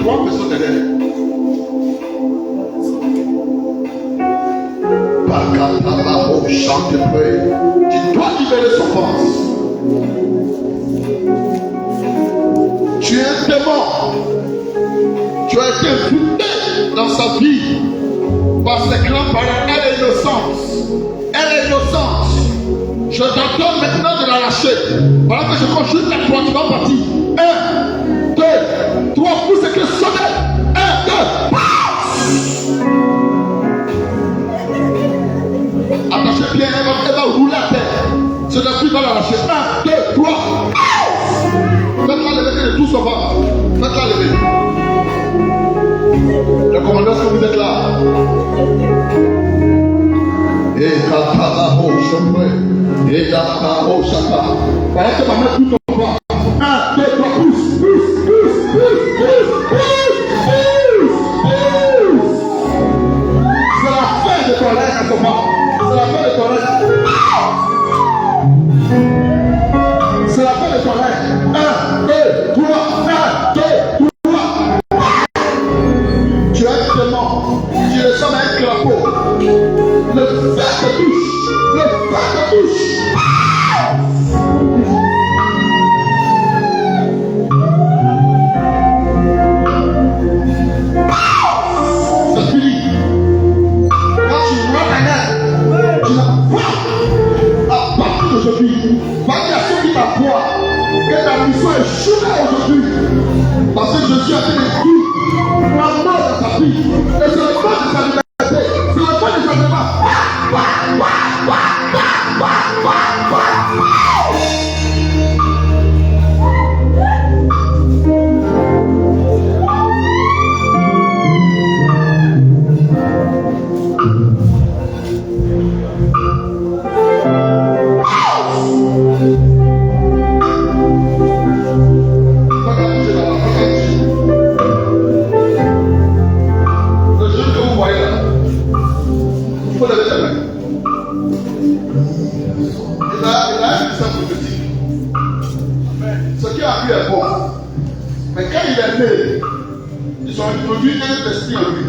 3 personnes derrière. Chante, prie. Tu dois libérer son force. Tu es un démon. Tu as été fondé dans sa vie par ses grands-parents. Elle est innocente. Elle est innocente. Je t'ordonne maintenant de la lâcher. Voilà que je compte juste à 3, tu vas partir. 1, 2, 3, pousse et que sonner. 1, 2, attachez bien, elle va rouler à terre. Ce n'est va la lâcher. 1, 2, 3. Faites-la lever que tout s'en va. Faites-la lever. Le commandant, est-ce que vous êtes là? Et Katalaho Chombre. Et Katalaho Chaka. Voilà que ma main tout s'en va. 1, 2, 3, pousse, pousse, pousse, pousse, pousse, pousse, pousse. C'est la fin de ton règne à ce moment. C'est la fin de ton règne. C'est la fin de ton règne. 1, 2, 3, 1, 2, 3. Tu es un démon. Tu ressembles à un crapaud. Le fer te touche. Le fer te touche. C'est fini. Quand tu vois ta gueule, tu la vois. À partir d'aujourd'hui, parmi à ceux qui t'approient, que ta mission est choquée aujourd'hui. Parce que Jésus a fait des coups, la mort de sa vie. Et c'est le pas de sa liberté. C'est le pas de sa liberté. Ils ont introduit un esprit en lui.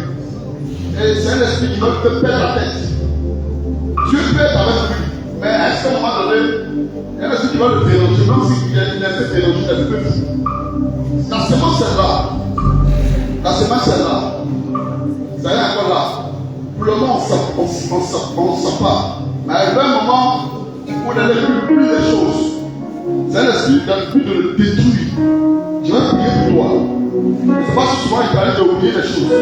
Et c'est un esprit qui veut te perdre la tête. Dieu peut être avec lui. Mais à un moment donné, il y a un esprit qui va le déranger. Même s'il est un peu dérangé, il est un peu fou. La semence est là. La semence est là. Ça y est encore là. Pour le moment, on ne sait pas. Mais il y a un moment où on n'allait plus les choses. C'est un esprit dans le but de le détruire. Je vais prier pour toi. C'est pas souvent il fallait oublier les choses.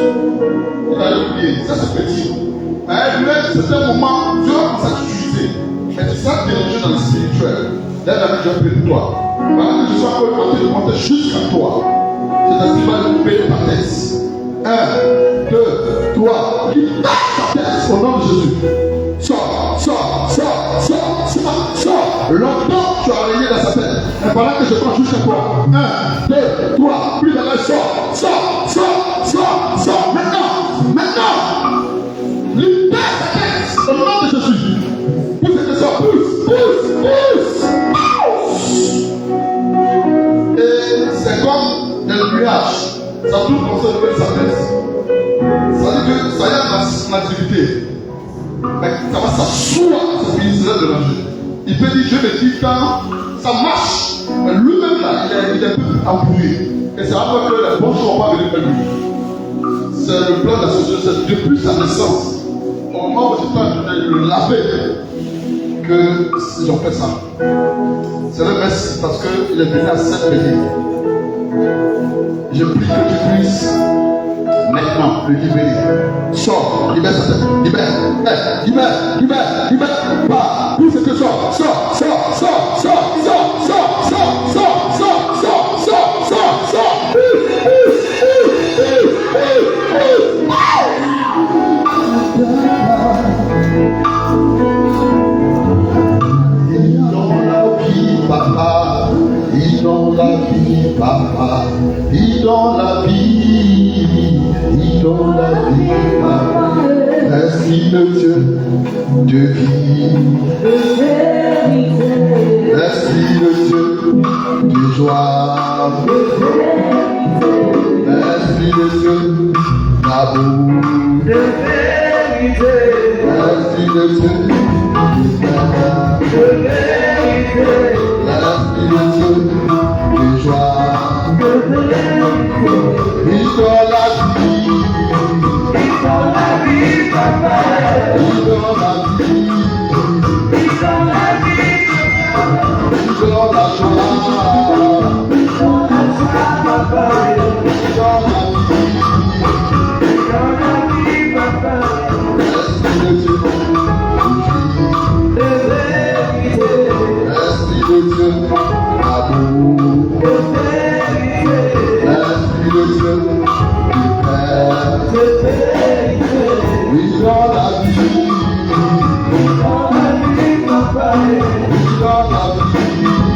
Il fallait oublier. Ça c'est petit. Mais c'est un moment, Dieu va commencer à t'utiliser. Mais tu seras dérangé dans le spirituel. Là, je vais prier pour toi. Voilà que je sois encore tenté de monter jusqu'à toi. Cet esprit va couper ta tête. 1, 2, 3. Libère ta tête au nom de Jésus. Sors, sors, sors, sors, sors, sors. Longtemps tu as régné dans sa tête. Et pendant que je prends jusqu'à toi. 1, 2, 3, plus de la sors, sors, sors, sors, sors. Maintenant, maintenant. Libère ta tête au nom de Jésus. Pousse et sors, pousse, pousse, pousse. Et c'est comme des nuages. Ça tout comme ça de sa tête. Ça veut dire que ça y est dans l'activité. Mais ça va s'asseoir, ça finit de danger. Il peut dire, je me dis quand ça marche. Mais lui-même là, il est un peu embrouillé. Et ça va faire que les bons choses vont pas venir vers lui. C'est le plan de la société, c'est depuis sa naissance. Au moment où j'étais en train de le laver, que ils ont fait ça. C'est le messie parce qu'il est venu à 7 pays. Je prie que tu puisses maintenant le libérer. Sors, libère sa tête, libère, libère, libère, libère, pas, où c'est que sors, sors, sors, sors, sors, sors, sors, sors, sors, sors, sors, sors, sors, sors, papa, ils ont la vie, papa, ils ont la vie, ils ont la vie, papa. Esprit de Dieu, de vie, l'esprit de Dieu, de joie, l'esprit L'esprit de Dieu, l'amour de vérité. L'esprit de Dieu, de vérité. L'esprit de Dieu, de joie, de vérité. Il donne la vie, papa. Il donne la vie, il donne la vie, il donne la joie, il donne la joie, papa. Il donne la vie, papa. L'esprit de Dieu, de vérité. L'esprit de Dieu, l'amour, de vérité. L'esprit de Dieu, du Père, de vérité. Oui, dans la vie, papa. Oui, dans la vie, papa.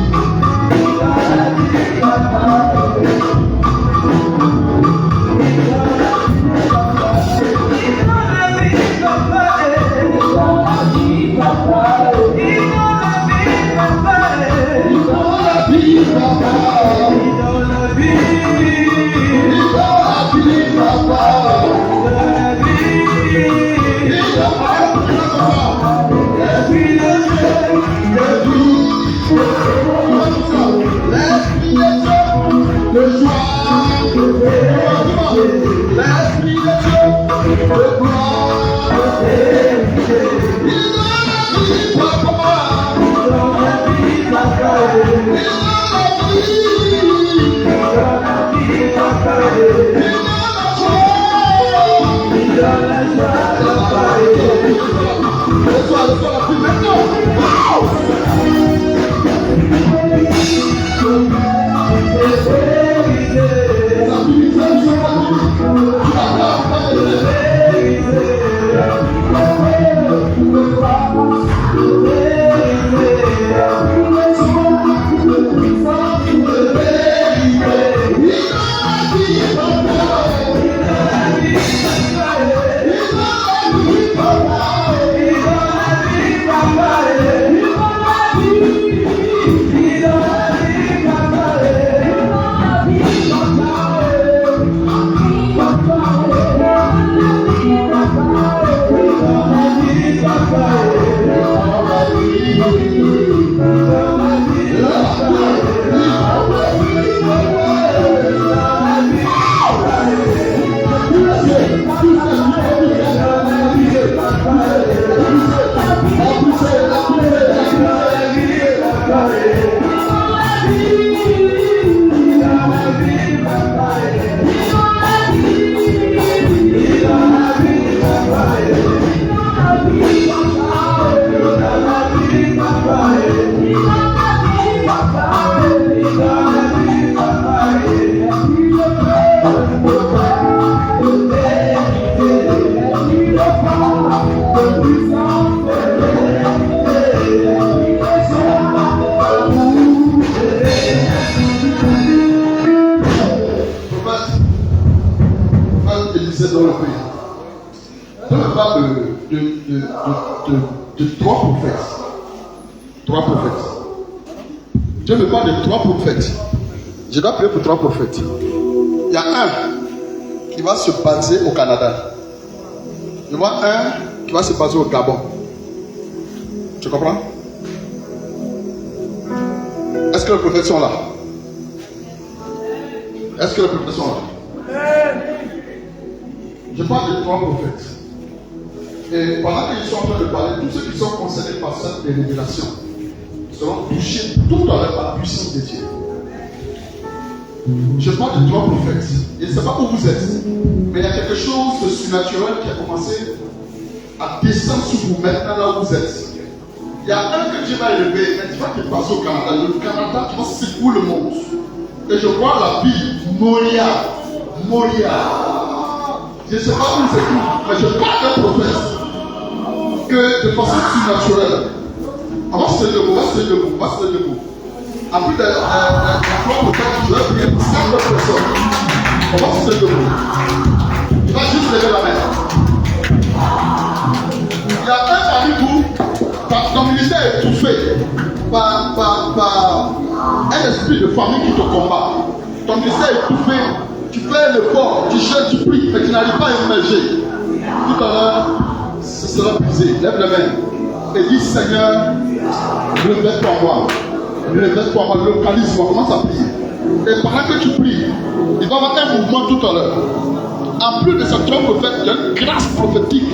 De trois prophètes. Trois prophètes. Dieu me parle de trois prophètes. Je dois prier pour trois prophètes. Il y a un qui va se baser au Canada. Je vois un qui va se baser au Gabon. Tu comprends? Est-ce que les prophètes sont là? Est-ce que les prophètes sont là? Je parle de trois prophètes. Et pendant qu'ils sont en train de parler, tous ceux qui sont concernés par cette révélation seront touchés tout à l'heure par la puissance de Dieu. Je parle de trois prophètes. Je ne sais pas où vous êtes, mais il y a quelque chose de surnaturel qui a commencé à descendre sur vous maintenant là où vous êtes. Il y a un que Dieu va élever, mais tu vas te passer au Canada. Le Canada qui va secouer le monde. Et je vois la ville Moria. Je ne sais pas où c'est tout, mais je parle d'un prophète que de façon surnaturelle. On va se lever, Après de trois prophètes, je vais prier pour 5 personnes. On va se lever. Tu vas juste lever la main. Il y a un parmi vous, ton ministère est étouffé par un esprit de famille qui te combat. Ton ministère est étouffé. Tu fais un effort, tu jeûnes, tu pries, mais tu n'arrives pas à émerger, tout à l'heure, ce sera brisé. Lève la main et dis Seigneur, révèle-toi moi. Révèle-toi moi, localise-moi, commence à prier. Et pendant que tu pries, il va y avoir un mouvement tout à l'heure. En plus de cette prophète, il y a une grâce prophétique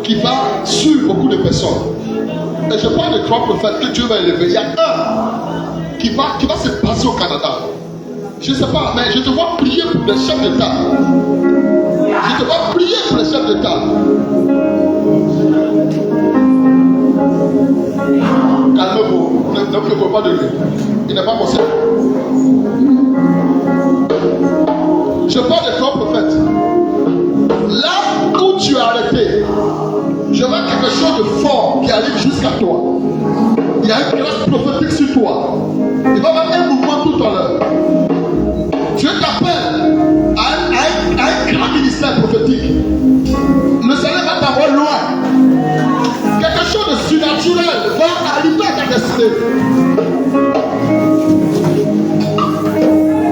qui va sur beaucoup de personnes. Et je parle de 3 prophètes que Dieu va élever. Il y a un qui va se passer au Canada. Je ne sais pas, mais je te vois prier pour les chefs d'État. Je te vois prier pour les chefs d'État. Calmez-vous, ne préoccupez pas de lui. Il n'est pas possible. Je parle de 3 prophètes. Là où tu es arrêté, je vois quelque chose de fort qui arrive jusqu'à toi. Il y a une grâce prophétique sur toi. Il va y avoir un mouvement tout à l'heure. Dieu t'appelle à un grand ministère prophétique. Le Seigneur va t'avoir loin. Quelque chose de surnaturel va arriver à ta destinée.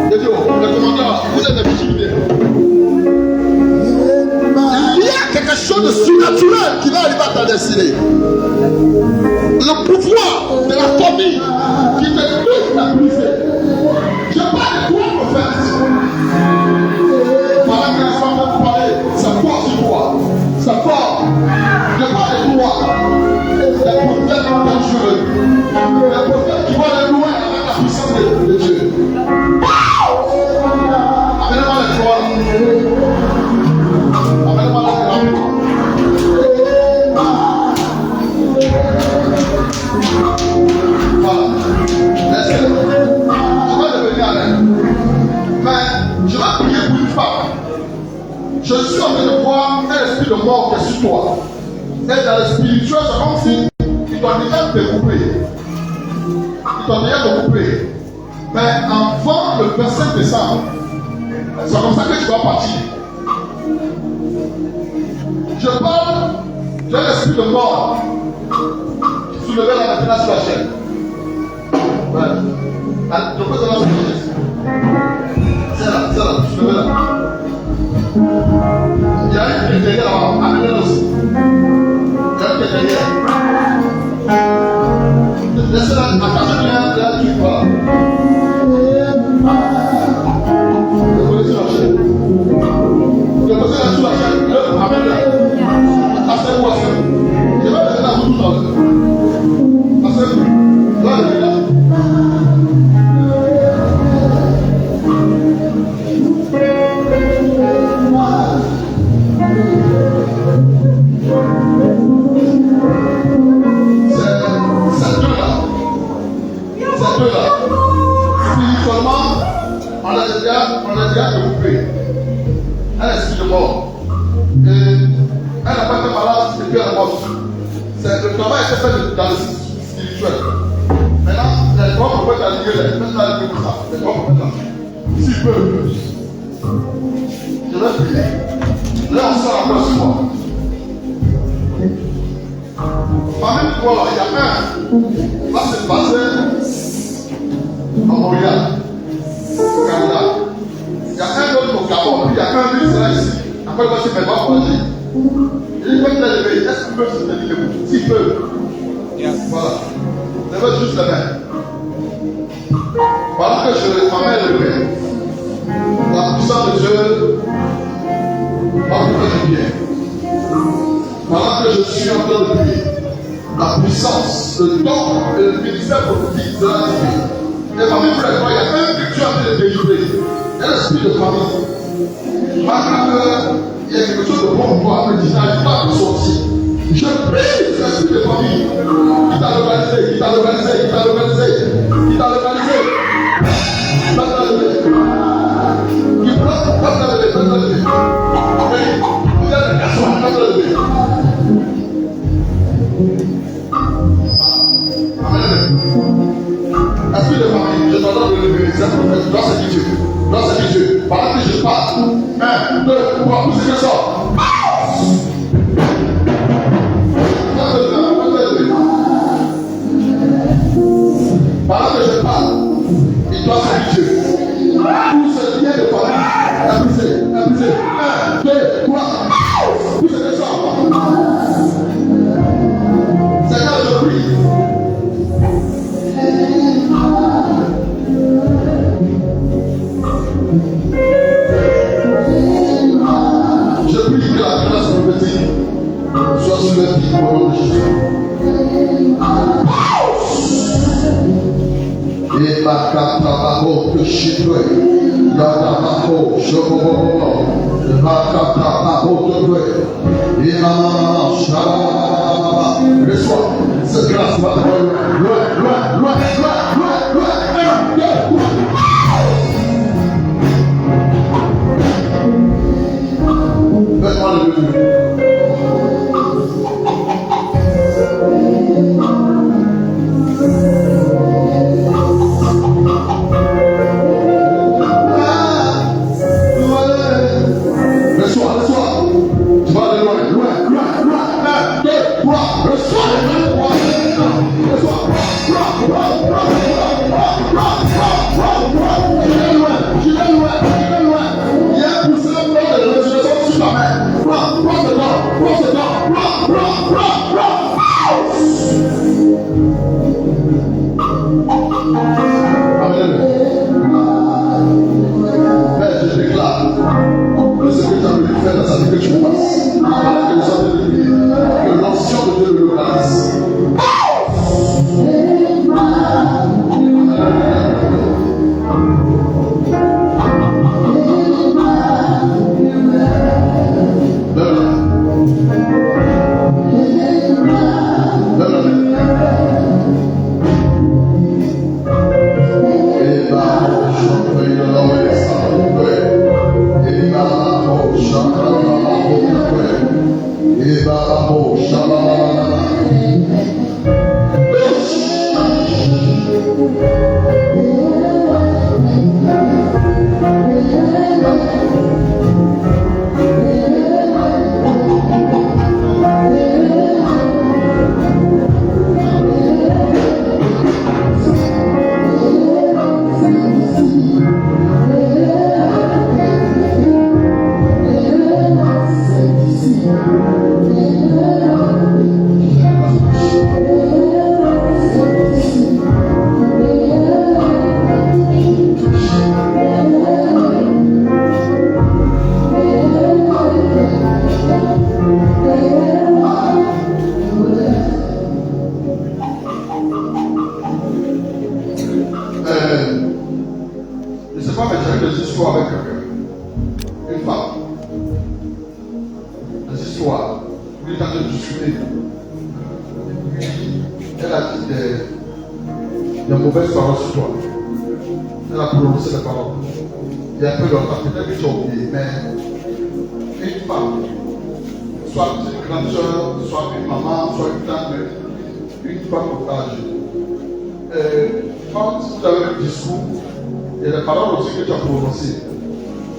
Le commandant, vous êtes des vigilés. Il y a quelque chose de surnaturel qui va arriver à ta destinée. Le pouvoir de la famille qui te pousse à briser. Je parle de 3 prophètes. Pendant que les femmes vont parler, ça porte sur toi. Ça porte. Je parle de toi. Les prophètes dangereux. Les prophètes qui vont aller loin avec la puissance de Dieu. Amène-moi la gloire. Amène-moi la gloire. Voilà. Laissez-le. Je vais devenir à l'aide. Mais je vais prier pour une femme. Je suis en train de voir un esprit de mort qui est sur toi. Et dans le spirituel, c'est comme si il doit déjà te couper. Il doit déjà te couper. Mais avant le 25 décembre, c'est comme ça que tu vas partir. Je parle de l'esprit de mort qui soulevait la matinée sur la chaîne. Ouais. Je peux te la chaîne. C'est là, tu soulevais là. Il y a une qui est derrière là-bas, amène-le aussi. Il y a une qui est derrière. Laissez-la, attachez bien, là, tu vois. Déposez sur la chaîne. Déposez-la sur la chaîne. Amène-la. Asseyez-vous, asseyez-vous. Je vais laisser la route tout à l'heure. Asseyez-vous. Là, elle est là. Spirituellement, on a déjà découpé un esprit de mort. Et elle n'a pas été malade et puis elle est morte. Le travail a été fait dans le spirituel. Maintenant, les 3 prophètes à lier, maintenant elle fait comme ça. Les 3 prophètes là. S'il peut. Je vais prier. Là, on sort encore sur moi. Parmi toi, il y a un qui va se passer à Montréal, au Canada. Il y a un autre au Gabon, puis il y a un qui sera ici. Après, il va se faire voyager. Il peut t'élever. Est-ce qu'il peut se tenir debout? S'il peut. Voilà. Lève juste la main. Voilà que je ma main levée. La puissance de Dieu va vous faire du bien. Pendant que je suis en train de prier, la puissance, le don et le ministère prophétique de la vie. Et parmi vous les trois, il y a un que Dieu a fait de délivrer. Et l'esprit de famille. Malgré qu'il y a quelque chose de bon pour toi, mais tu n'arrives pas à sortir. Je prie l'esprit de famille qui t'a localisé, qui t'a localisé, qui t'a localisé, qui t'a localisé. Qui prend, pas de lever, pas de lever. Vous êtes un garçon, pas de lever. Amen. Esprit de famille, je t'entends de lever, c'est prophète, dois servir Dieu. Dois servir Dieu. Pendant que je parle, 1, 2, 3, poussez que ça. Pendant que je parle, il doit servir Dieu. Tout ce lien de famille Épuisé. 1, 2, 3. Vous êtes ça. Seigneur, je prie. Je prie que la grâce prophétique soit sur le pied au nom de Jésus. Et ma catababo que chifre, yadababo, chobobo, ma catababo de vrai, et ma maman, chalababa, reçois cette grâce, va loin. Faites-moi le début.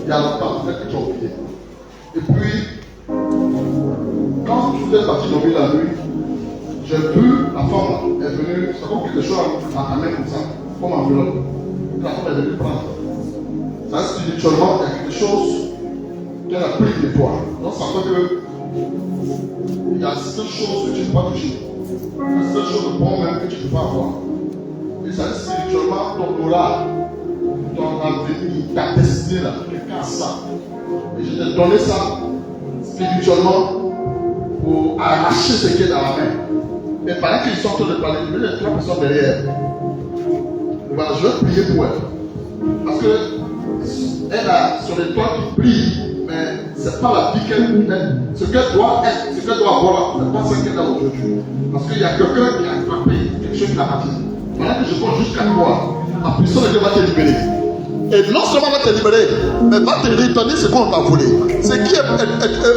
Il y a longtemps, peut-être que tu as oublié. Et puis, quand tu es parti dormir la nuit, j'ai vu la femme est venue, c'est comme quelque chose à ta main comme ça, comme un enveloppe. La femme est venue prendre. Ça, spirituellement, il y a quelque chose qu'elle a pris de toi. Donc, ça fait que il y a certaines choses que tu ne peux pas toucher. Il y a certaines choses de bon même que tu ne peux pas avoir. Et ça, spirituellement, ton aura, ton avenir, ta destinée, là, tu te casses ça. Et je t'ai donné ça spirituellement pour arracher ce qui est dans la main. Et pendant qu'ils sont en train de parler, il y a 3 personnes derrière. Voilà, je vais prier pour elle. Parce que elle a sur les toits qui brille, mais ce n'est pas la vie qu'elle a. Ce qu'elle doit être, ce qu'elle doit avoir, ce n'est pas ce qu'elle a aujourd'hui. Parce qu'il y a quelqu'un qui a attrapé quelque chose qui l'a parti. Pendant que je pense jusqu'à toi, la puissance de Dieu va te libérer. Et non seulement va te libérer, mais va te redonner ce qu'on t'a volé. Ce qui est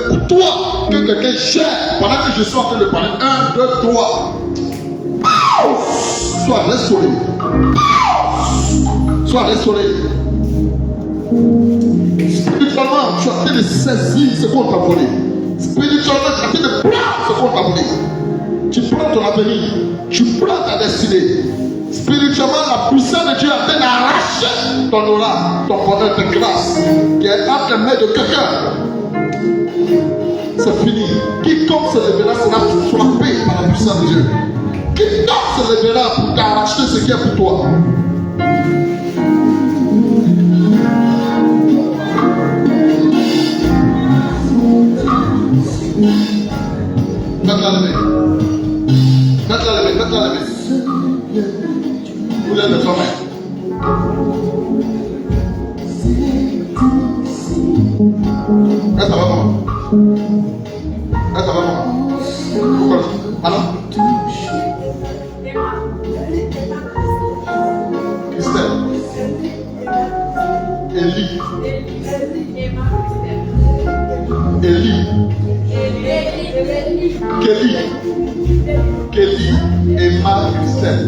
pour toi que quelqu'un gère pendant que je suis en train de parler. 1, 2, 3. Sois restauré. Sois restauré. Spirituellement, tu es en train de saisir ce qu'on t'a volé. Spirituellement, tu es en train de prendre ce qu'on t'a volé. Tu prends ton avenir. Tu prends ta destinée. Spirituellement, la puissance de Dieu est en train d'arracher ton aura, ton bonheur, ta grâce, qui est entre les mains de quelqu'un. C'est fini. Quiconque se lèvera sera frappé par la puissance de Dieu. Quiconque se lèvera pour t'arracher ce qui est pour toi. Faites-la lever. Faites-la lever. Faites-la lever. Vous êtes de toi-même. Là, ça va comment? Là, ça va comment? Pourquoi? Alors? Christelle. Élie. Kelly et Marie-Christelle.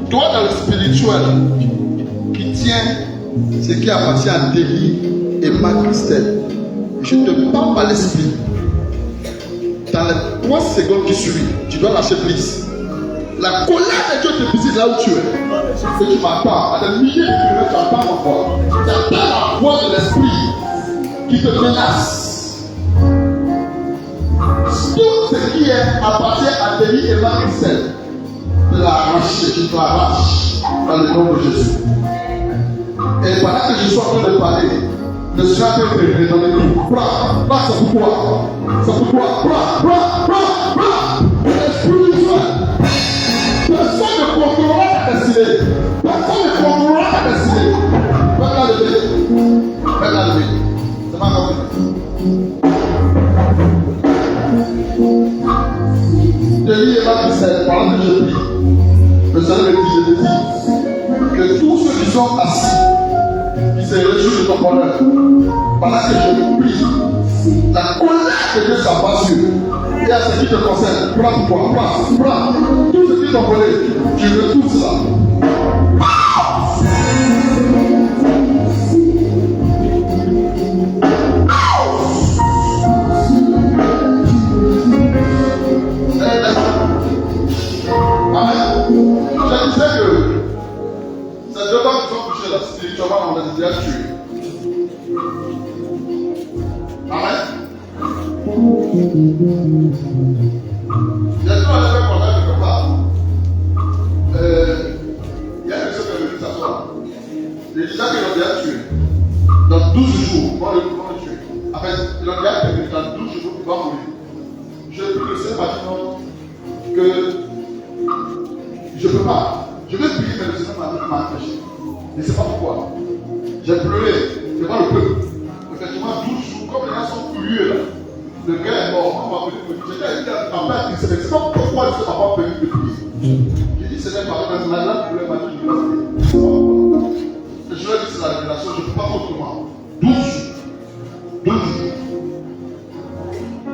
Toi, dans le spirituel, qui tient ce qui appartient à Délie et Marie-Christelle, je te parle par l'esprit. Dans les 3 secondes qui suivent, tu dois lâcher prise. La colère de Dieu te visite là où tu es. Et tu m'attends. À des milliers de kilomètres, tu entends ma voix. Tu entends la voix de l'esprit qui te menace. Tout ce qui appartient à Délie et Marie-Christelle, tu l'arraches, tu te l'arraches dans le nom de Jésus. Et pendant que je suis en train de parler, le Seigneur peut te redonner tout. Prends, c'est pour toi. C'est pour toi. Prends. Spirituel. Personne ne contrôlera ta destinée. Personne ne contrôlera ta destinée. Faites-la lever. Faites-la lever. C'est pas grave. Délie et Marie-Christelle, pendant que je prie, le Seigneur me dit, que tous ceux qui sont assis, qui se réjouissent de ton bonheur, pendant que je prie, la colère de Dieu s'abat sur eux. Et à ce qui te concerne, prends pour toi, prends. Tout ce qui t'ont volé, tu retrouves cela. Amen. Je disais que ces 2 hommes qui sont touchés là, spirituellement, on les a déjà tués. Amen. J'ai toujours fait contact quelque part. Il y a quelque chose qui est venu s'asseoir. Il dit ça qu'ils l'ont déjà tué. Dans 12 jours, ils vont le tuer. En fait, ils l'ont déjà terminé. Dans 12 jours, il va mourir. Je prie le Seigneur m'a dit non, que je ne peux pas. Je vais prier, mais le Seigneur m'a empêché. Je ne sais pas pourquoi. J'ai pleuré devant le peuple. Effectivement, 12 jours, comme les gens sont curieux là. Le gars est mort, on m'a venu me dire, j'étais en train de dire, c'est pas pourquoi je ne m'a pas permis de prier. J'ai dit, c'est un parole, mais maintenant, je voulais m'attendre, je voulais prier. Je lui ai dit, c'est la révélation, je ne peux pas autrement. 12 jours.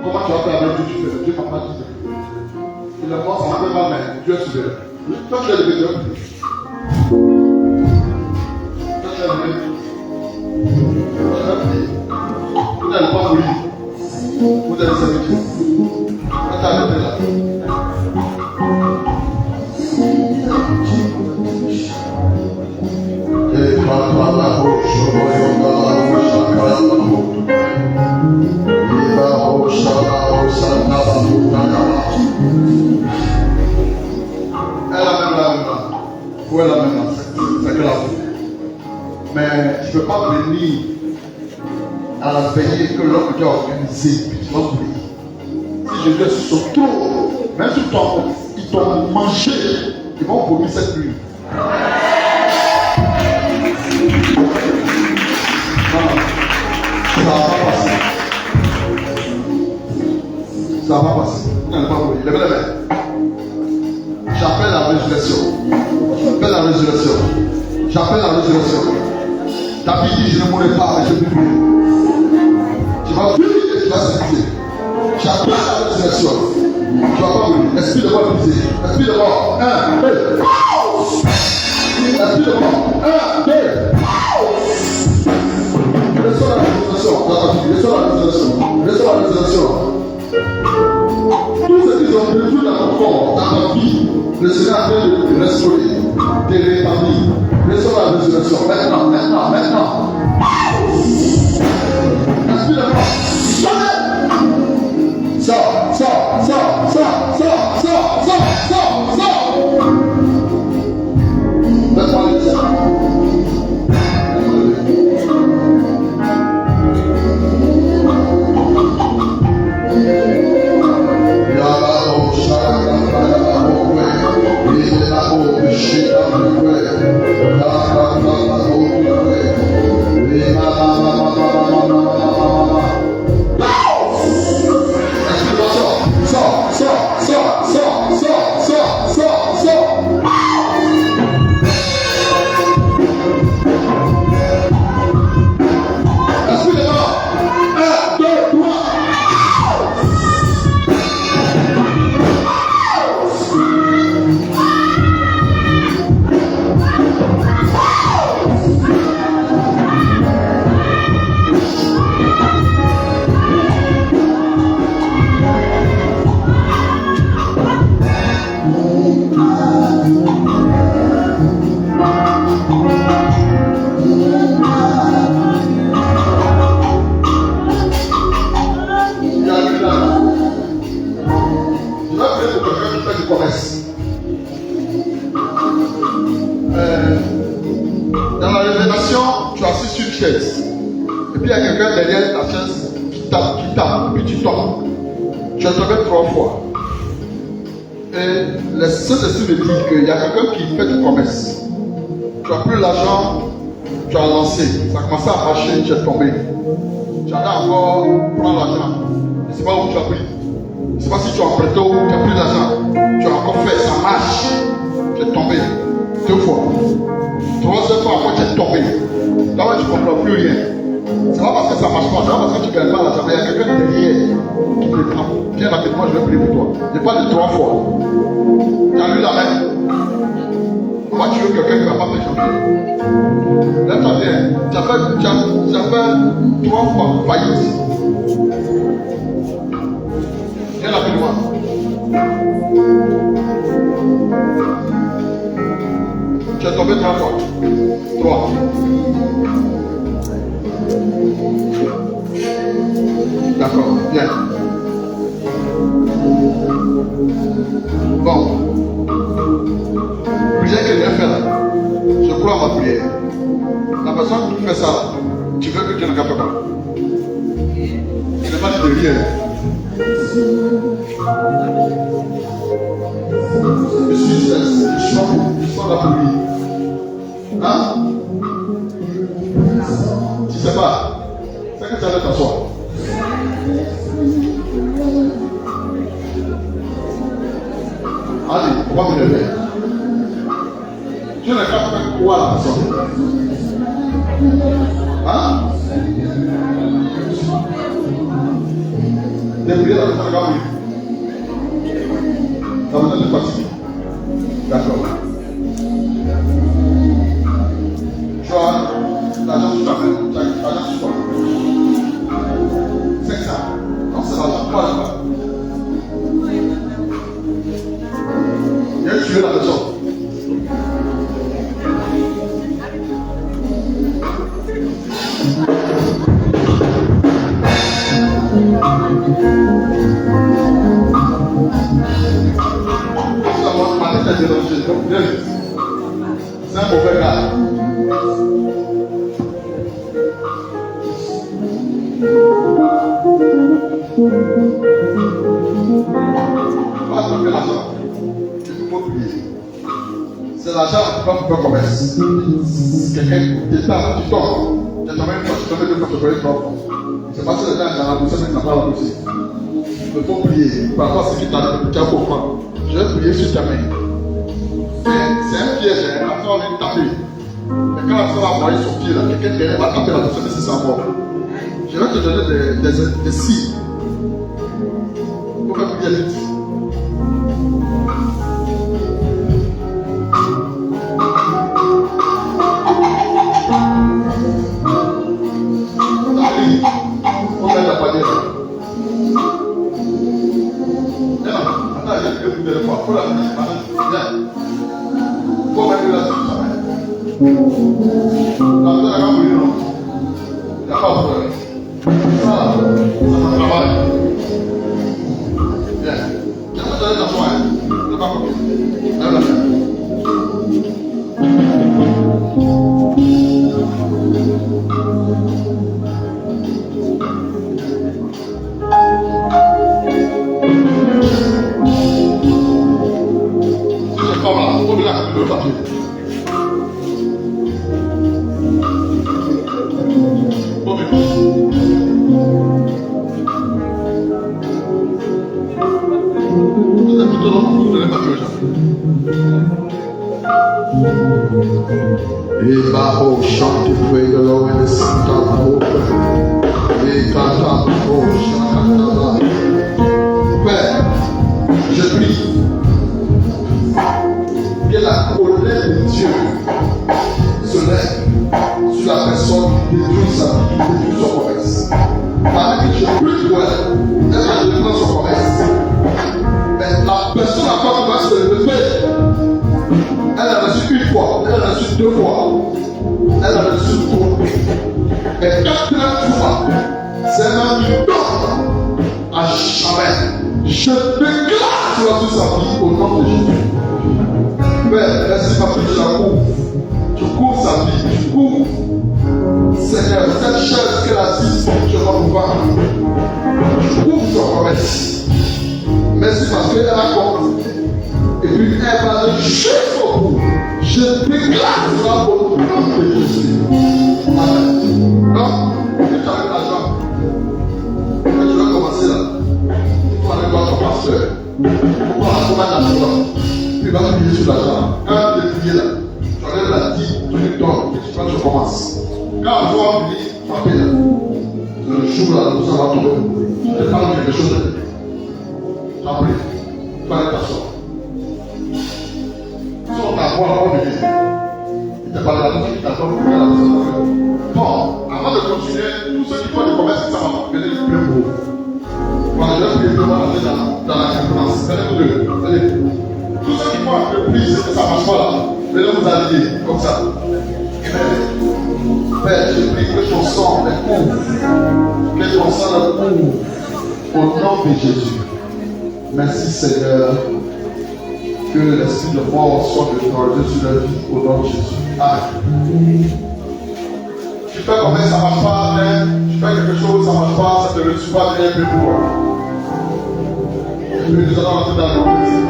Comment tu vas faire avec Dieu, tu fais? Dieu m'a pas dit de prier. Il est mort, ça m'a fait mal, mais Dieu est souverain. Toi, tu es levé, Dieu. Toi, tu es levé. Tu vas prier. Tu n'allais pas mourir. Vous allez servir Dieu. Faites arrêter là. Où est la main? C'est que la main. Mais je ne peux pas venir à la veillée que l'homme qui a organisé, puis tu vas prier. Si je vais sur son trône, même si ils t'ont mangé, ils vont vomir cette nuit. Non, ça ne va pas passer. Ça ne va pas passer. Vous n'allez pas mourir. Levez les mains. J'appelle la résurrection. J'appelle la résurrection. J'appelle la résurrection. David dit, je ne mourrai pas, mais je vais vivre. Tu vas vivre et tu vas se quitter. J'appelle la résurrection. Tu vas pas mourir. Esprit de mort brisé. Esprit de mort. 1, 2. Esprit de mort. 1, 2. reçois la résurrection. Reçois la résurrection. Tout ce qu'ils ont perdu dans ton corps, dans ta vie, le Seigneur est en train de te restaurer, de rétablir. Reçois la résurrection. Maintenant. Esprit de mort, sors. Laisse-moi le dire. Dans la révélation, tu assis sur une chaise. Et puis il y a quelqu'un derrière la chaise qui tape, et puis tu tombes. Tu as tombé 3 fois. Et le Saint-Esprit me dit qu'il y a quelqu'un qui fait une promesse. Tu as pris l'argent, tu as lancé. Ça a commencé à marcher, tu es tombé. Tu as encore prendre l'argent. Je ne sais pas où tu as pris. Je ne sais pas si tu as prêté ou tu as pris l'argent. Tu as encore fait, ça marche. Tu es tombé 2 fois. 3e fois, après tu es tombé. Là, tu ne comprends plus rien. C'est pas parce que ça marche pas, c'est pas parce que tu ne gagnes pas l'argent, mais il y a quelqu'un derrière qui te prend. Viens rapidement, je vais prier pour toi. Je parle de 3 fois. Tu as lu la main. Moi, tu veux quelqu'un qui ne va pas me changer. Lève-toi bien. Tu as fait 3 fois faillite. Viens rapidement. Tu es tombé 3 fois. 3. D'accord, bien. Bon. Prière que Dieu fait là. Je crois à ma prière. La personne qui fait ça, tu veux que Dieu ne capte pas. Il n'est pas dit de rien. Je suis là pour lui. Hein? Tu sais pas. C'est que tu allais t'asseoir. Allez, on va me lever. Tu n'as qu'à faire quoi la personne? Hein? Des prières, la personne va mourir. La personne est fatiguée. D'accord. Tu as l'argent sur ta main. Tu as l'argent sur toi. C'est ça. Non, c'est l'argent. Toi, là-bas. Viens tuer la personne. C'est un mauvais gars. Pas attraper l'argent. Il faut prier. C'est l'argent qui va faire commerce. Quelqu'un qui tape, tu tombes. Tu as tombé une fois, tu tombes 2 fois, tu tombes 3 fois. C'est parce que le gars dans la bouche, il n'a pas la bouche. Il faut prier. Par rapport à ce qui t'a offert. Je vais prier sur ta main. C'est un piège, hein. Après on est tapé. Mais quand la personne va envoyer son pied là, quelqu'un derrière va taper la personne et c'est sa mort. Je vais te donner des signes. Pour faire prier vite. mettre la panier là. Non, attends, j'ai pris une fois. Faut la mettre. Viens. Faut mettre la sur sa main. La main, elle va mourir, non? Il n'y a pas de problème. Ça travaille. Viens. Je vais te donner ta soin. Ne pas copier. Lève la main. Shout to pray the Lord in the center of the Père, je prie que la colère de Dieu se lève sur la personne qui détruit sa vie, qui détruit son commerce. Parce que je prie pour elle, elle va détruire son commerce. Mais la personne n'a pas commencé à se lever. Elle a reçu une fois, elle a reçu deux fois. Elle a reçu tout. Et quatrième fois, c'est même une donne à jamais. Je déclare sur sa vie au nom de Jésus. Père, merci parce que tu la couvres. Tu couvres sa vie, tu couvres. Seigneur, cette chaise qu'elle a assise, je vais pouvoir. Tu couvres son commerce. Merci parce qu'elle a compris. Et puis elle va le jeter au bout. Je déclare cela au nom de Jésus. Amen. Donc, tu as l'argent. Et tu vas commencer là. Tu vas aller voir ton pasteur. Pour la commande d'argent. Puis il va prier sur l'argent. Quand tu es prié là, tu enlèves la dîme, tu lui donnes. Et tu commences. Quand on va prier, tu appelles là. Le jour là, nous allons tomber. Je te parle de quelque chose. Après, tu vas aller t'asseoir. Sans t'avoir en vie. Il te parle de la vie, il t'attend pour faire la maison. Bon, avant de continuer, tous ceux qui font des commerces, ça va venir le plus beau. Voilà, je vais prier devant la dans la conférence. Venez-vous deux. Allez. Tous ceux qui font un peu plus, que ça marche pas là. Venez vous allier, comme ça. Père, je prie que ton sang les couvre. Que ton sang les couvre. Au nom de Jésus. Merci Seigneur. Que l'esprit de mort soit déchargé sur la vie au nom de Jésus. Amen. Tu fais comme ça ne marche pas, hein? Tu fais quelque chose, ça ne marche pas, ça ne te reçoit pas bien plus pour. Et puis nous allons entrer dans le plaisir.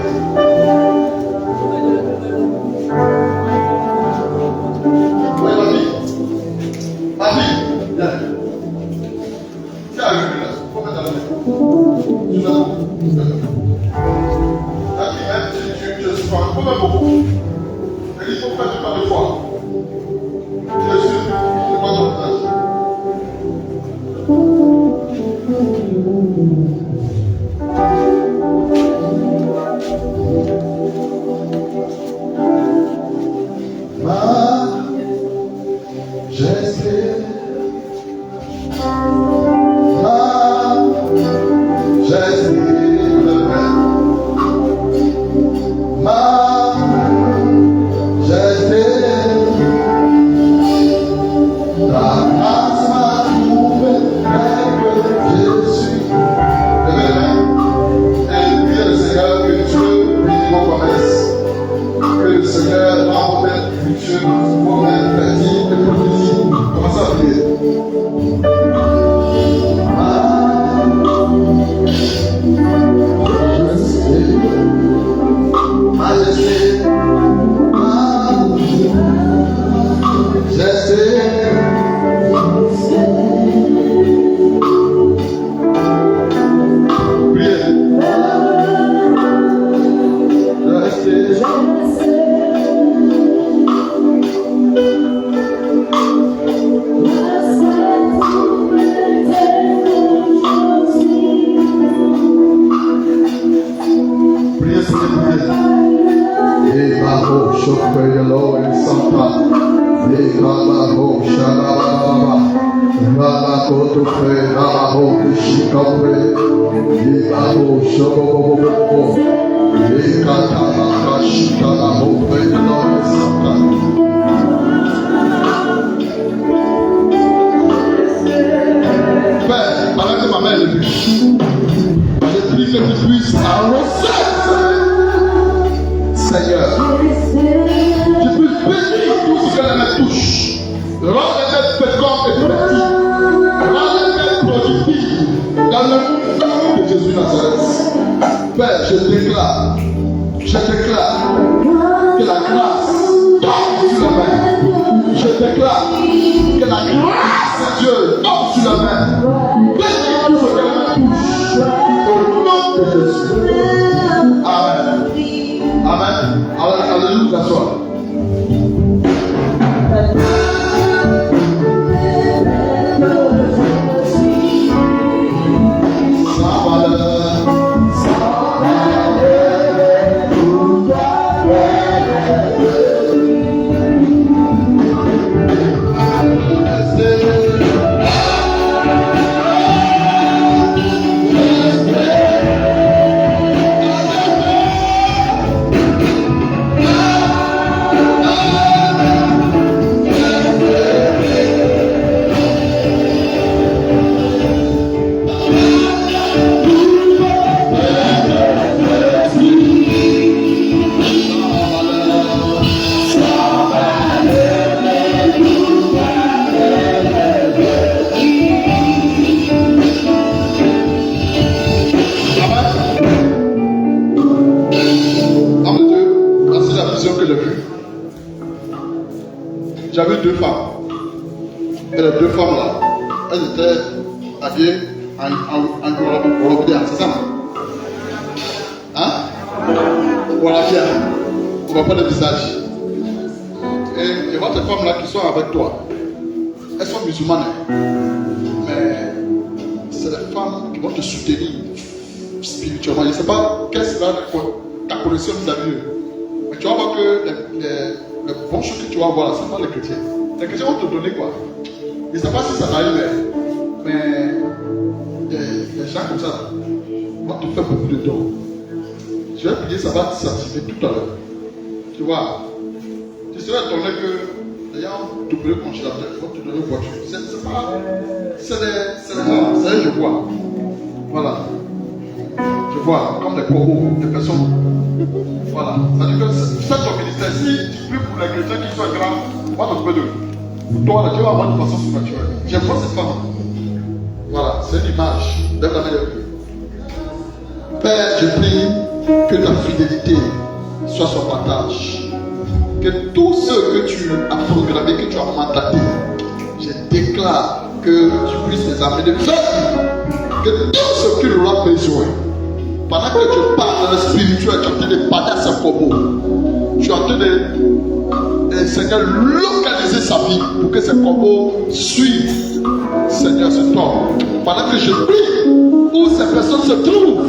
Oui, Marie, viens. Viens avec lui là. Faut mettre la main. Tu l'as je suis pas beaucoup. Et il faut faire du pas de foi. Je suis pas dans le place. Arrêtez ma main depuis. Je prie que tu puisses arroser, Seigneur. Tu puisses bénir tout ce que la main touche. Rends-les féconds et petits. Rends-les productifs dans le nom de Jésus Nazareth. Père, je déclare que la grâce tombe sur la main. Je déclare que la grâce de Dieu tombe sur la main. Bénis tout ce que la main touche. Au nom de Jésus. Amen. Amen. Alléluia. T'assois. J'avais deux femmes. Et les deux femmes là, elles étaient habillées en Européen, c'est ça? Hein? Européen. On ne voit pas le visage. Et il y a des femmes là qui sont avec toi. Elles sont musulmanes. Mais c'est les femmes qui vont te soutenir spirituellement. Je ne sais pas quelle sera ta connexion vis-à-vis d'eux. Mais tu vas voir que le bon chose que tu vas voir là, ce n'est pas les chrétiens. Les chrétiens vont te donner quoi? Je ne sais pas si ça arrive, mais des gens comme ça vont te faire beaucoup de dons. Je vais prier, ça va s'activer tout à l'heure. Tu vois, tu serais étonné que les gens vont te donner congélateur, ils vont te donner une voiture. C'est les gens, c'est je vois. Voilà. Je vois, comme des corbeaux, des personnes. Voilà. C'est-à-dire que c'est ton ministère. Si tu pries pour les chrétiens qui sont grands, on va t'occuper d'eux. Toi, là, tu vas avoir une façon surnaturelle. J'aime pas cette femme. Voilà, c'est une image. Lève la main de Dieu. Père, je prie que ta fidélité soit son partage. Que tous ceux que tu as programmés, que tu as mandatés, je déclare que tu puisses les amener de faite. Que tout ce qu'il aura besoin. Pendant que tu parles dans le spirituel, tu es en train de parler à ce corbeau. Tu es en train de, Seigneur, localiser sa vie pour que ce corbeau suive, Seigneur, ce temps. Pendant que je prie, où ces personnes se trouvent,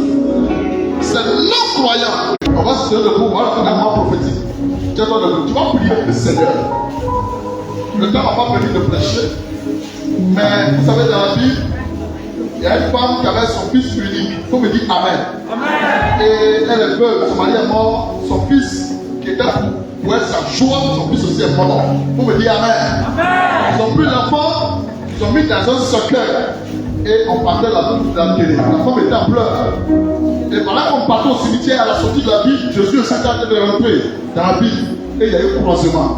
c'est non-croyant. On va se tenir debout, on va faire un mot prophétique. Tu vas prier le Seigneur. Le temps n'a pas permis de prêcher. Mais vous savez, dans la Bible, il y a une femme qui avait son fils unique. Il faut me dire Amen. Amen. Et elle est veuve, son mari est mort. Son fils, qui était pour être sa joie, son fils aussi est mort. Il faut me dire Amen. Amen. Ils ont pris l'enfant, ils ont mis dans un cercueil. Et on partait la télé. La femme était en pleurs. Et pendant qu'on partait au cimetière à la sortie de la Bible, Jésus aussi était en train de rentrer dans la Bible. Et il y a eu un croisement.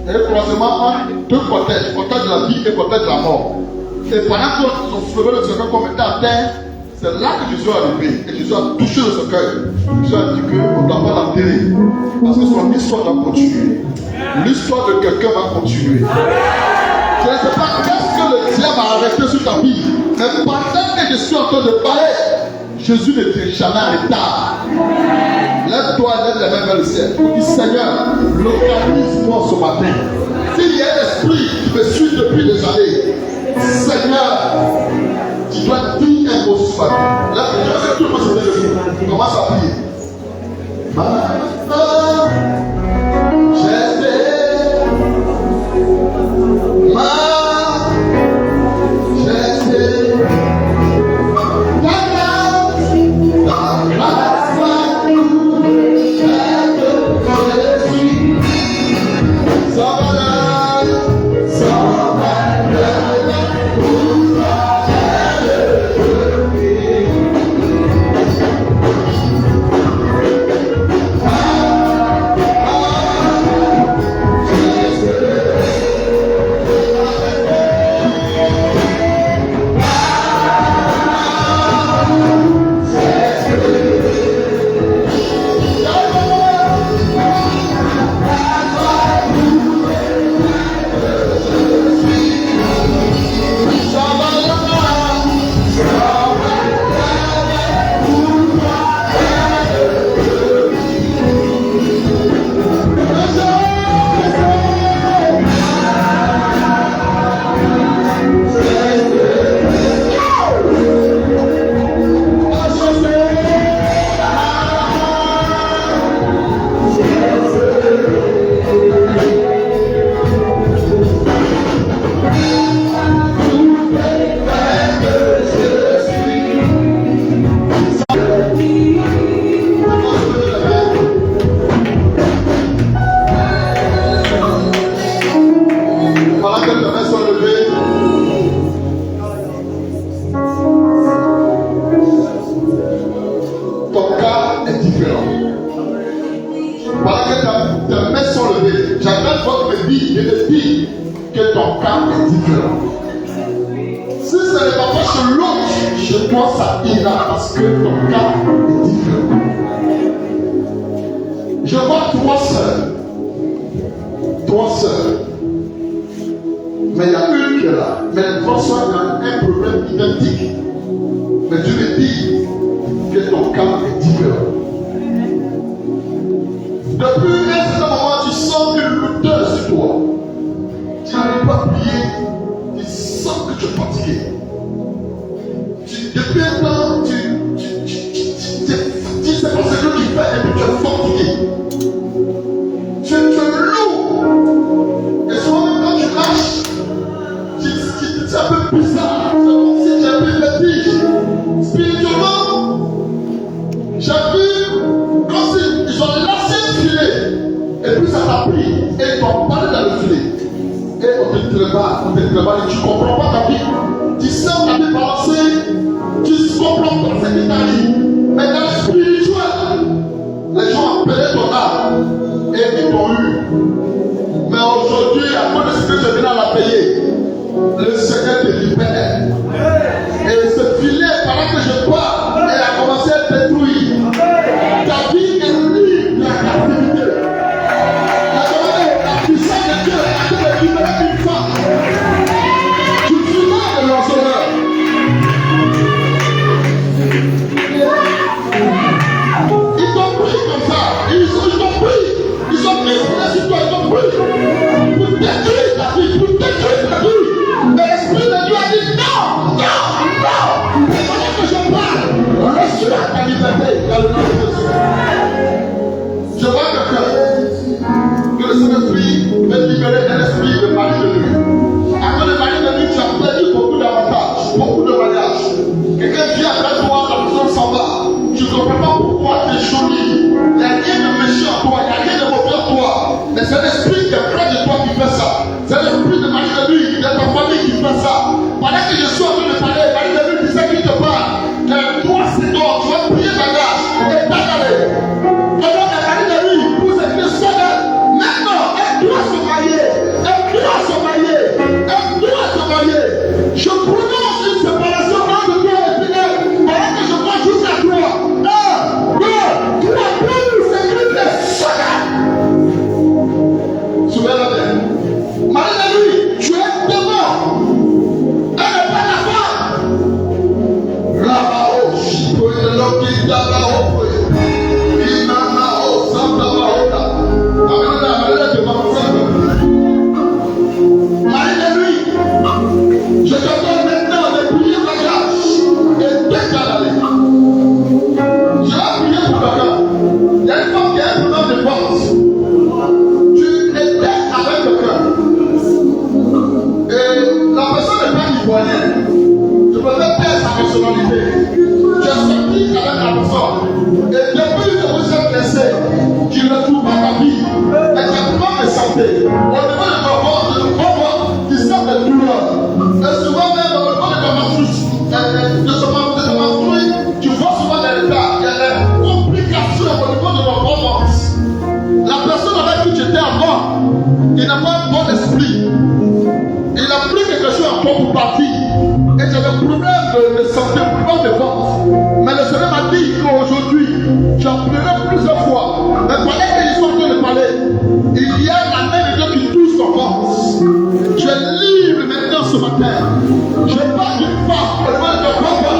Il y a eu un croisement entre deux cortèges, cortège de la vie et cortège de la mort. Et pendant qu'ils ont soulevé le cercueil comme était à terre, c'est là que Jésus est arrivé. Et Jésus a touché le cercueil. Jésus a dit qu'on ne doit pas l'enterrer. Parce que son histoire doit continuer. L'histoire de quelqu'un va continuer. Je ne sais pas qu'est-ce que le diable a arrêté sur ta vie. Mais pendant que je suis en train de parler, Jésus ne t'est jamais arrêté. Lève-toi, lève les mains vers le ciel. Dis Seigneur, localise-moi ce matin. S'il y a un esprit qui me suit depuis des années, Seigneur, tu dois dire un mot sur ma vie. Là, je sais que tout le monde se met debout. Commence à prier. Jésus. est différent. Pendant que tes mains sont levées, j'appelle votre vie et te dire que ton cas est différent. Si ce n'est pas chez l'autre, chez toi ça ira parce que ton cas est différent. Je vois trois sœurs. Mais il y a une qui est là. Mais les trois sœurs ont un problème identique. Mais Dieu me dit que ton cas est différent. Depuis un certain moment, tu sens une lourdeur sur toi. Tu n'arrives pas à prier. Tu sens que tu es fatigué. Depuis un temps, tu sais pas ce que tu fais et puis tu es fatigué. Tu es lourd. Et souvent, même quand tu marches, c'est un peu bizarre. C'est comme si tu es un peu fatigué. Spirituellement, j'ai vu comme s'ils ont lancé le filet. Et puis ça t'a pris. Et ils t'ont parlé dans le filet. Et on te travaille, et tu ne comprends pas ta vie. Tu sens ta vie balancer. Tu ne comprends pas ce qui t'arrive. Mais dans le spirituel, les gens appelaient ton âme et ils t'ont eu. Mais aujourd'hui, à cause de ce que je viens à la payer, le Seigneur te libère. Et ce filet, pendant que je pars, elle a commencé à être détruite. Ta vie est libre de la captivité. La puissance de Dieu a été libérée une fois. Tu suis là de l'enseigneur. Ils t'ont pris comme ça. Ils t'ont pris. Ils ont pris sur toi. Ils t'ont pris. Pour détruire ta vie. Pour détruire ta vie. Mais l'Esprit de Dieu a dit non. Non. Non. C'est pendant que je parle. Reçois ta liberté dans le nom de Jésus. Je vois quelqu'un que le Saint-Esprit veut libérer un esprit de mari de nuit. À cause de mari de nuit, tu as perdu beaucoup d'avantages, beaucoup de mariages. Quelqu'un vient après toi, la personne s'en va. Tu ne comprends pas pourquoi tu es joli. Il n'y a rien de méchant en toi, il n'y a rien de mauvais en toi. Mais c'est l'esprit qui est près de toi qui fait ça. C'est l'esprit de mari de nuit, de ta famille qui fait ça. Pendant que je suis en train de parler, mari de nuit, tu sais qui te parle. Dans 3 secondes, tu vas prier ta grâce et t'attaler. Alors, la mari de nuit, pour ce qui est sonné, maintenant, aide-toi à se marier. Aide-toi à se marier. Aide-toi à se marier. Je prononce une séparation entre toi et Pierre. Pendant que je vois jusqu'à toi. 1, 2, 3, plus, c'est que des sonné. Souvez la main. Marie de nuit, tu es devant. Elle n'est pas la femme. Là-bas, je peux le loquer là-bas. Marie de nuit, je te donne maintenant de prier ta grâce et déclarer. Je vais prier pour quelqu'un. Il y a une femme qui a un problème de force. Tu étais avec quelqu'un. Et la personne n'est pas ivoirienne. Je peux faire perdre sa personnalité. Tu es sorti avec la personne. Et depuis que vous êtes blessé, tu ne trouves pas ta vie. Et tu as pas de santé. Au niveau de ton ventre, tu sens des douleurs. Et souvent même au niveau de ta matrice, tu vois souvent des retards. Il y a des complications au niveau de ton ventre. La personne avec qui tu étais avant, il n'a pas un bon esprit. Il a pris quelque chose encore pour partir. Et j'ai des problèmes de santé, problèmes de ventre. Mais le Seigneur m'a dit qu'aujourd'hui, tu as pleuré plusieurs fois. Mais pendant que je suis en train de parler, il y a la main de Dieu qui touche ton ventre. Tu es libre maintenant ce matin. Je parle d'une femme au niveau de ton papa.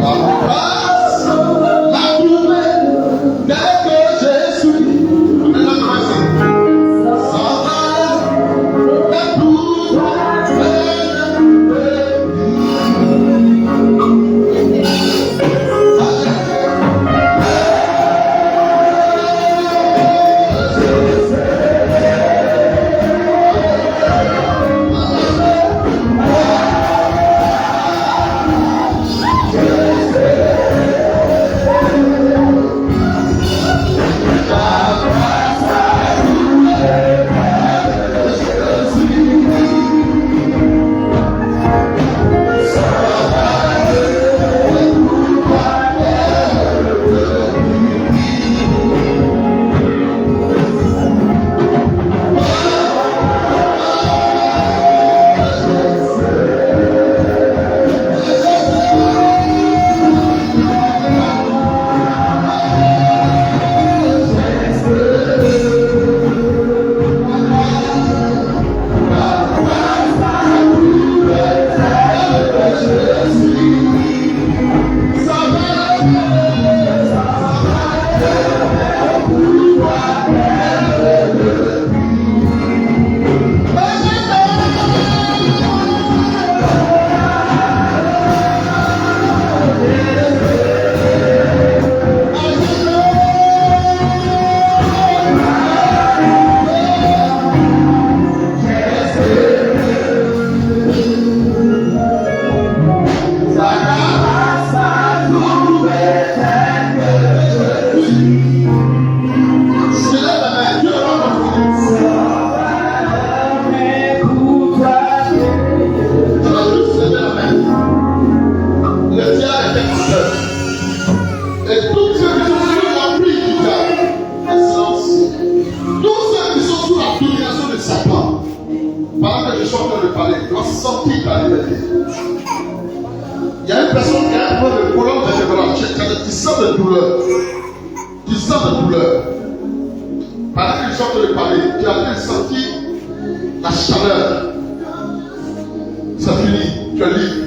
La grâce m'a trouvé dès que je suis. Ça suis en train de parler, tu vas sentir ta liberté. Il y a une personne qui a un problème de colonne vertébrale, tu sens de douleur. Tu sens de douleur. Pendant que je suis en train de parler, tu as bien senti la chaleur. C'est fini, tu es libre.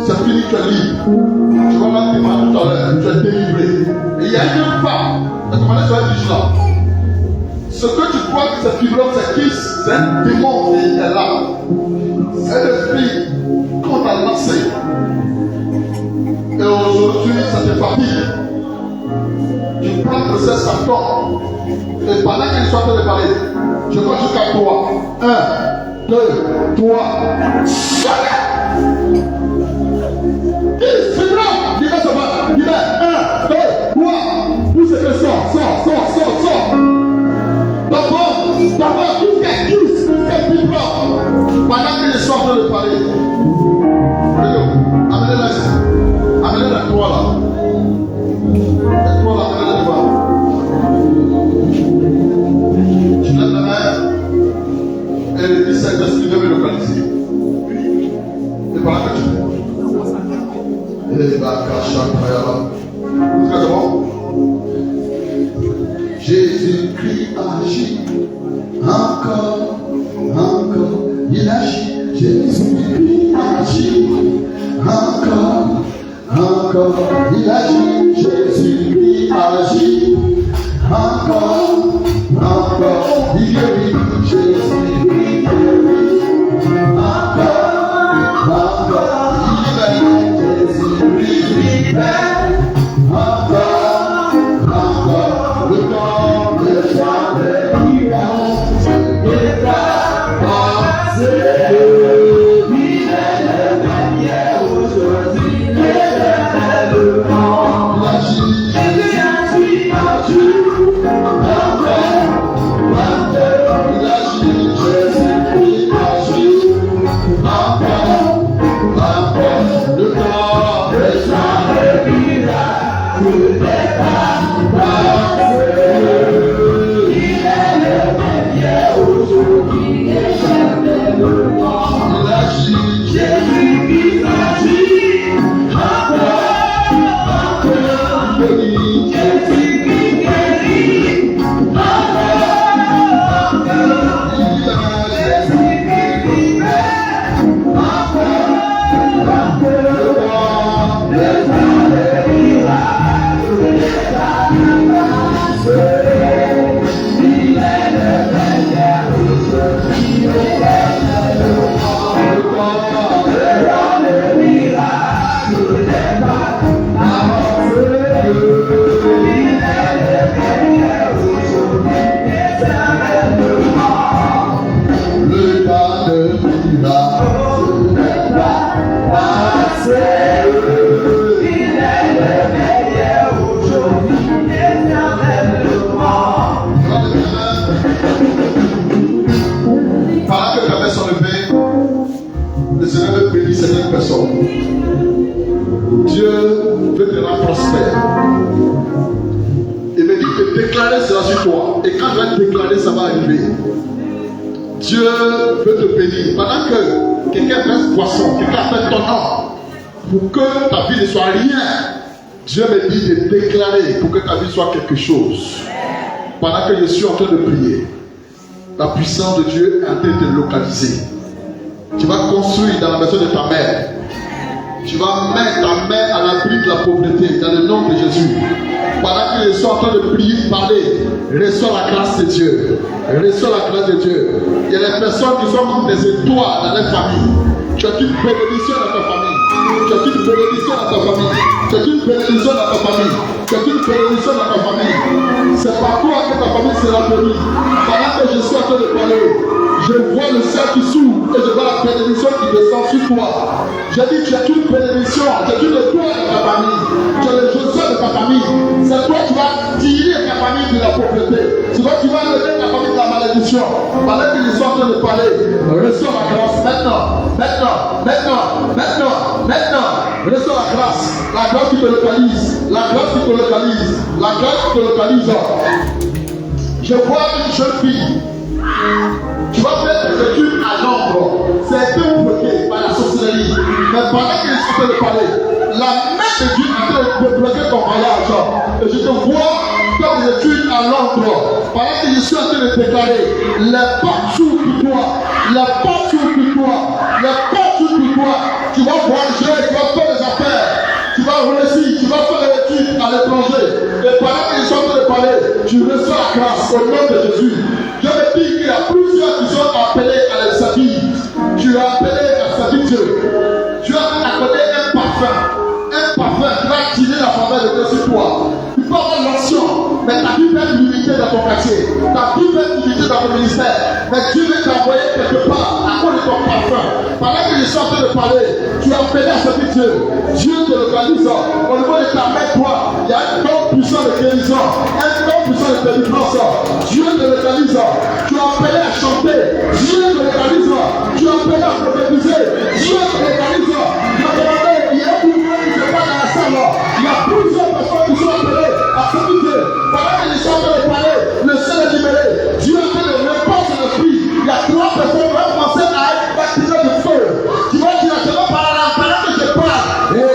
C'est fini, tu es libre. Tu vas mettre tes mains tout à l'heure, tu es délivré. Et il y a une femme, elle te demandait sur un vigilant. Ce que tu crois que c'est fibrome, c'est qui? C'est un démon qui est là. C'est l'esprit qu'on t'a lancé. Et aujourd'hui, ça te fatigue. Tu prends le 16 septembre. Et pendant qu'elle soit en train de parler, je vois jusqu'à 3. 1, 2, 3. C'est grave. Dis-moi ça va. Dis-moi. 1, 2, 3. Où c'est que sort? D'abord, tout ce qui est vivant. Pendant que je suis en train de parler. Amenez-la ici. Amenez-la 3 là. Tu lèves la main et le 17 de ce qu'il devait localiser. Et par là que tu fais. Et bah, cacha, vous êtes bon? Jésus-Christ agit encore, il agit. Jésus-Christ agit encore, il agit. Jésus-Christ agit encore, il guérit. Jésus-Christ guérit encore, il libère. Jésus-Christ libère encore, le temps de sa délivrance est passé. Il est le même hier, aujourd'hui, éternellement. Il agit, Jésus-Christ agit encore, il agit, Jésus-Christ agit encore, le temps de sa délivrance est passé. Il est le même hier, aujourd'hui, éternellement. Il agit, Jésus-Christ agit encore, Jésus-Christ guérit encore, Jésus-Christ libère encore, le temps de miracle est avancé. Il est le meilleur aujourd'hui, éternellement. Le temps de miracle est avancé. Il est le meilleur aujourd'hui, éternellement. Le temps de miracle n'est pas passé. Il est le meilleur aujourd'hui, éternellement. Pendant que ta main sont levées, le Seigneur veut bénir certaines personnes. Dieu veut te rendre prospère. Il me dit que déclarer cela sur toi. Et quand je vais te déclarer, ça va arriver. Dieu veut te bénir. Pendant que quelqu'un verse poisson, quelqu'un appelle ton nom, pour que ta vie ne soit rien, Dieu me dit de déclarer pour que ta vie soit quelque chose. Pendant que je suis en train de prier, la puissance de Dieu est en train de te localiser. Tu vas construire dans la maison de ta mère. Tu vas mettre ta main à l'abri de la pauvreté dans le nom de Jésus. Pendant que je suis en train de prier, parler, reçois la grâce de Dieu. Reçois la grâce de Dieu. Il y a des personnes qui sont comme des étoiles dans leur famille. Tu as une bénédiction dans ta famille. Tu as une bénédiction dans ta famille. Tu as une bénédiction dans ta famille. Tu as une bénédiction dans ta famille. C'est par toi que ta famille sera bénie. Pendant que je suis en train de parler, je vois le ciel qui s'ouvre et je vois la bénédiction qui descend sur toi. J'ai dit, tu as une bénédiction, tu as une étoile de ta famille, tu as le Joseph de ta famille. C'est toi qui vas tirer ta famille de la pauvreté. C'est toi qui vas lever ta famille de la malédiction. Pendant que je suis en train de parler, reçois la grâce maintenant. Reçois la grâce qui te localise, la grâce qui te localise, la grâce qui te localise. Je vois une jeune fille. Tu vas faire des études à débloquer ton voyage. Et je te vois comme je suis à Londres. Pendant que je suis en train de déclarer, les portes s'ouvrent pour toi. Les portes s'ouvrent pour toi. Les portes s'ouvrent pour toi. Tu vas voyager, tu vas faire des affaires. Tu vas réussir, tu vas faire des études à l'étranger. Et pendant que je suis en train de parler, tu reçois la grâce au nom de Jésus. Je me dis qu'il y a plusieurs qui sont appelés à la servir. Tu es appelé à servir Dieu. Tu as accordé un parfum qui va attirer la faveur de Dieu sur toi. Tu peux avoir l'action, mais ta vie va être limitée dans ton quartier. Ta vie va être limitée dans ton ministère. Mais Dieu veut t'envoyer quelque part à cause de ton parfum. Pendant que je suis en train de parler, tu es appelé à servir Dieu. Dieu te localise. Au niveau de ta main, toi, il y a un don puissant de guérison, un don puissant de délivrance. Dieu te localise. Tu es appelé à chanter. Dieu te localise. Tu es appelé à prophétiser. Dieu te localise. Il y a un mouvement qui se passe dans la salle. Il y a plusieurs personnes qui sont appelées à servir Dieu. Pendant que je suis en train de parler, le ciel est libéré. Dieu a fait le repas sur l'esprit. Il y a 3 personnes qui vont commencer à être baptisées de feu. Tu vas directement par là, pendant que je parle. Dieu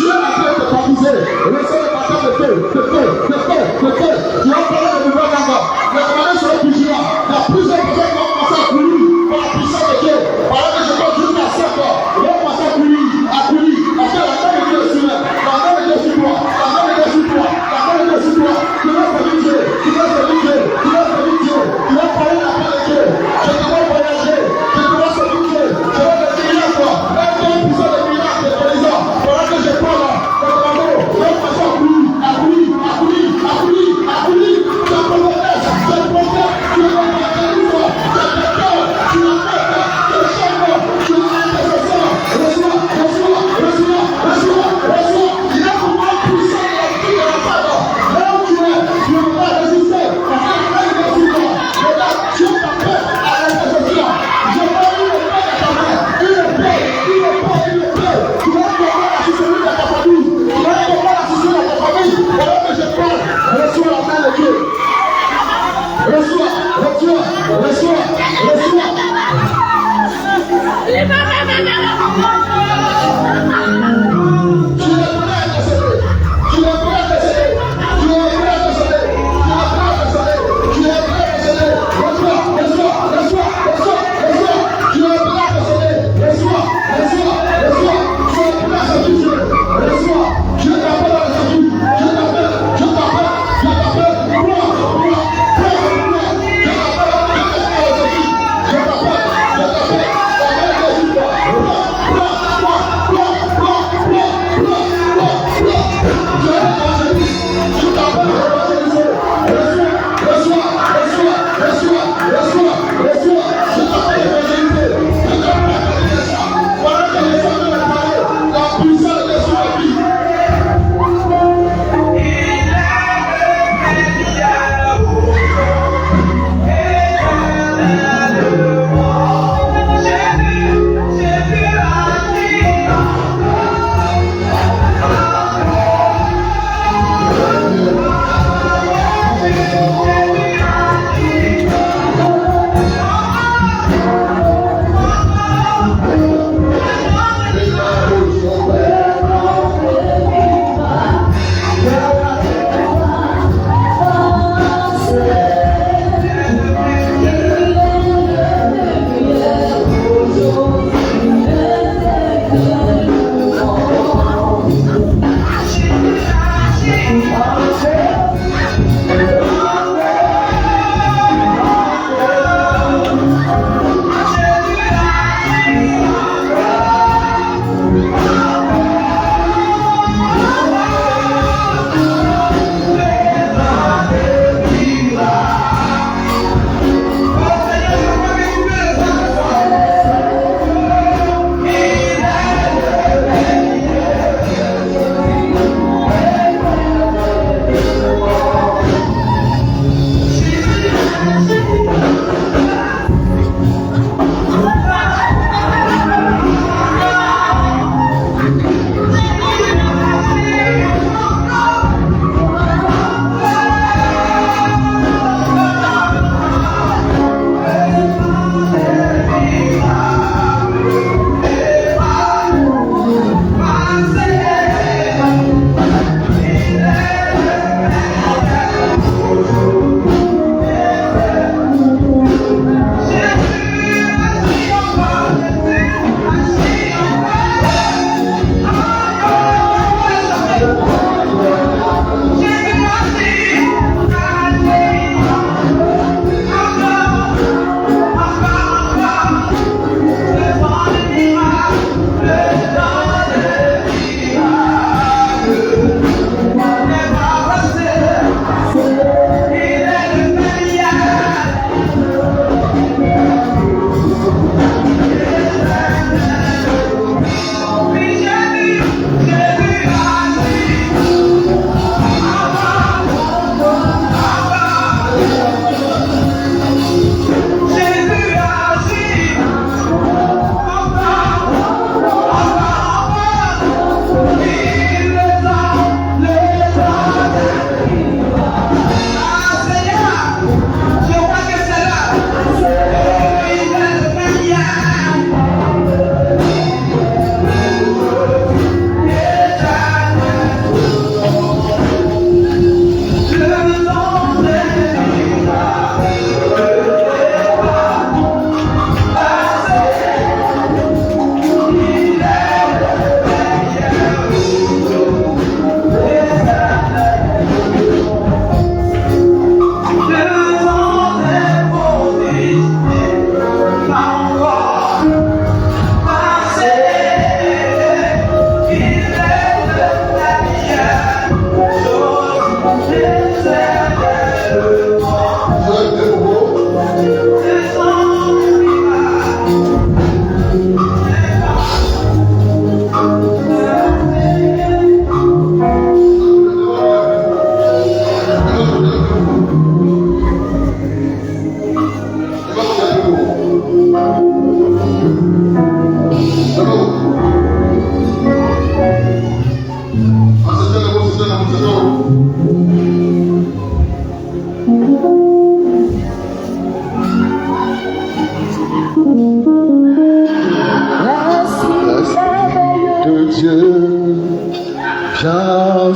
a fait te baptiser. Reçois le baptême de feu, de feu, de feu, de feu. Tu vas parler de nouvelles langues. Les commandants seront vigilants. Il y a plusieurs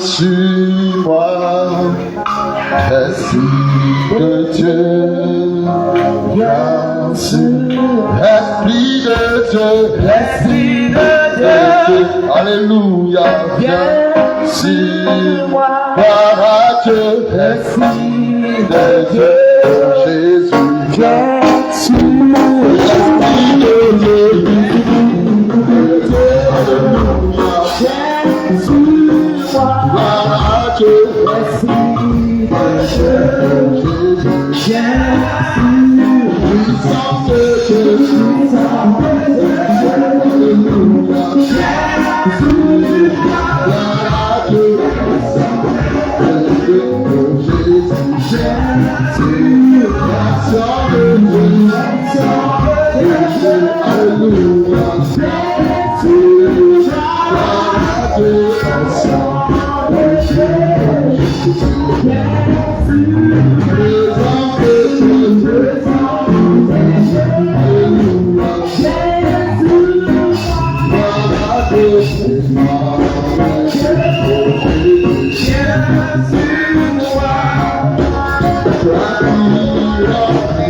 sur moi, Esprit de Dieu, viens sur Esprit de Dieu, Esprit de Dieu, Alléluia, viens sur moi, gloire à Dieu, Esprit de Dieu, Jésus, viens sur moi, Esprit de Dieu, Alléluia, viens sur moi, gloire à Dieu, Esprit de Dieu, Jésus, viens puissance de Dieu, Alléluia, viens gloire à Dieu, Jésus, l'action de Dieu, Alléluia, Jésus, gloire à Dieu, l'action de Alléluia,